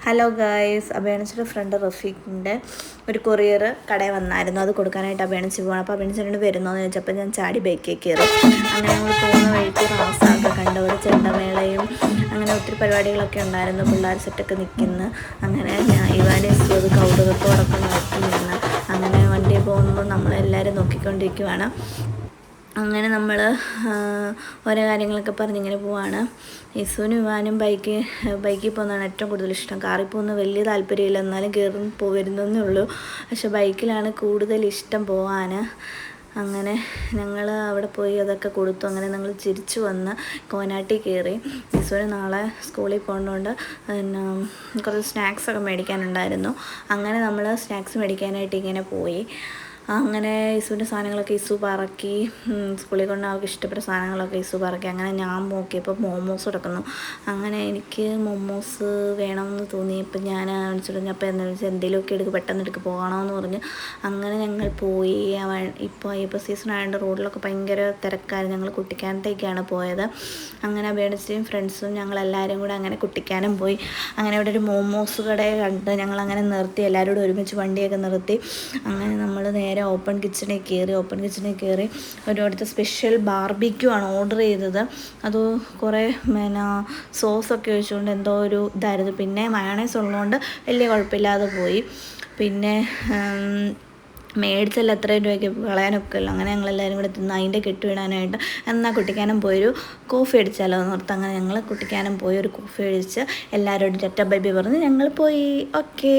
Hello guys, അബേണിച്ചിൻ്റെ front റഫീഖിൻ്റെ ഒരു courier കടയിൽ വന്നായിരുന്നു. അത് കൊടുക്കാനായിട്ട് അബേണിച്ച് പോകണം. അപ്പോൾ അബേണിച്ചിനോട് വരുന്നോന്ന് ചോദിച്ചപ്പോൾ ഞാൻ ചാടി ബൈക്കിൽ കയറി. അങ്ങനെ ഞങ്ങൾ പോകുന്ന വഴിക്ക് റാസാക്കെ കണ്ടു. അവിടെ ചെണ്ടമേളയും അങ്ങനെ ഒത്തിരി പരിപാടികളൊക്കെ ഉണ്ടായിരുന്നു. പിള്ളേർ സെറ്റൊക്കെ നിൽക്കുന്നു. അങ്ങനെ ഇവാനെ അത് കൗതുകത്തോടൊപ്പം നോക്കി നിന്ന്. അങ്ങനെ വണ്ടിയിൽ പോകുമ്പോൾ നമ്മളെല്ലാവരും നോക്കിക്കൊണ്ടിരിക്കുവാണ്. അങ്ങനെ നമ്മൾ ഓരോ കാര്യങ്ങളൊക്കെ പറഞ്ഞിങ്ങനെ പോവാണ്. ഇസുവിനും ഇവാനും ബൈക്കിൽ പോകുന്നതാണ് ഏറ്റവും കൂടുതൽ ഇഷ്ടം. കാറിൽ പോകുന്നത് വലിയ താല്പര്യമില്ല, എന്നാലും കയറി വരുന്നേ ഉള്ളൂ. പക്ഷെ ബൈക്കിലാണ് കൂടുതൽ ഇഷ്ടം പോകാൻ. അങ്ങനെ ഞങ്ങൾ അവിടെ പോയി അതൊക്കെ കൊടുത്തു. അങ്ങനെ ഞങ്ങൾ തിരിച്ചു വന്ന് കോനാട്ടി കയറി. ഇസുവിന് നാളെ സ്കൂളിൽ പോകുന്നതുകൊണ്ട് പിന്നെ കുറച്ച് സ്നാക്സൊക്കെ മേടിക്കാനുണ്ടായിരുന്നു. അങ്ങനെ നമ്മൾ സ്നാക്സ് മേടിക്കാനായിട്ട് ഇങ്ങനെ പോയി. അങ്ങനെ ഇസുവിൻ്റെ സാധനങ്ങളൊക്കെ ഇസു പറക്കി സ്കൂളിൽ കൊണ്ട് അവർക്ക് ഇഷ്ടപ്പെട്ട സാധനങ്ങളൊക്കെ ഇസു പറക്കി. അങ്ങനെ ഞാൻ നോക്കിയപ്പോൾ മോമോസ് കിടക്കുന്നു. അങ്ങനെ എനിക്ക് മോമോസ് വേണമെന്ന് തോന്നി. ഇപ്പം ഞാൻ വിളിച്ചിട്ട് അപ്പോൾ എന്താ വെച്ചാൽ എന്തെങ്കിലുമൊക്കെ പെട്ടെന്ന് എടുക്ക് പോകണമെന്ന് പറഞ്ഞ് അങ്ങനെ ഞങ്ങൾ പോയി. ഇപ്പോൾ അയ്യപ്പ സീസൺ ആയതുകൊണ്ട് റോഡിലൊക്കെ ഭയങ്കര തിരക്കായിരുന്നു. ഞങ്ങൾ കുട്ടിക്കാനത്തേക്കാണ് പോയത്. അങ്ങനെ ബേണിച്ചിയും ഫ്രണ്ട്സും ഞങ്ങളെല്ലാവരും കൂടെ അങ്ങനെ കുട്ടിക്കാനം പോയി. അങ്ങനെ ഇവിടെ ഒരു മോമോസ് കടയെ കണ്ട് ഞങ്ങളങ്ങനെ നിർത്തി. എല്ലാവരും കൂടെ ഒരുമിച്ച് വണ്ടിയൊക്കെ നിർത്തി. അങ്ങനെ നമ്മൾ നേരെ ഓപ്പൺ കിച്ചണിൽ കയറി ഒരിടത്ത് സ്പെഷ്യൽ ബാർബിക്യൂ ആണ് ഓർഡർ ചെയ്തത്. അത് കുറേ സോസൊക്കെ ഒഴിച്ചുകൊണ്ട് എന്തോ ഒരു ഇതായിരുന്നു. പിന്നെ മയോണൈസ് ഉള്ളതുകൊണ്ട് വലിയ കുഴപ്പമില്ലാതെ പോയി. പിന്നെ മേടിച്ചല്ല എത്രയും രൂപയ്ക്ക് കളയാനൊക്കെ ഉള്ളു. അങ്ങനെ ഞങ്ങളെല്ലാവരും കൂടെ തിന്ന് അതിൻ്റെ കെട്ടുവിടാനായിട്ട് എന്നാൽ കുട്ടിക്കാനം പോയൊരു കോഫി അടിച്ചാലോ എന്ന് ഓർത്ത് അങ്ങനെ ഞങ്ങൾ കുട്ടിക്കാനം പോയി ഒരു കോഫി അടിച്ച് എല്ലാവരോടും ചറ്റ ബൈബി പറഞ്ഞ് ഞങ്ങൾ പോയി. ഓക്കേ.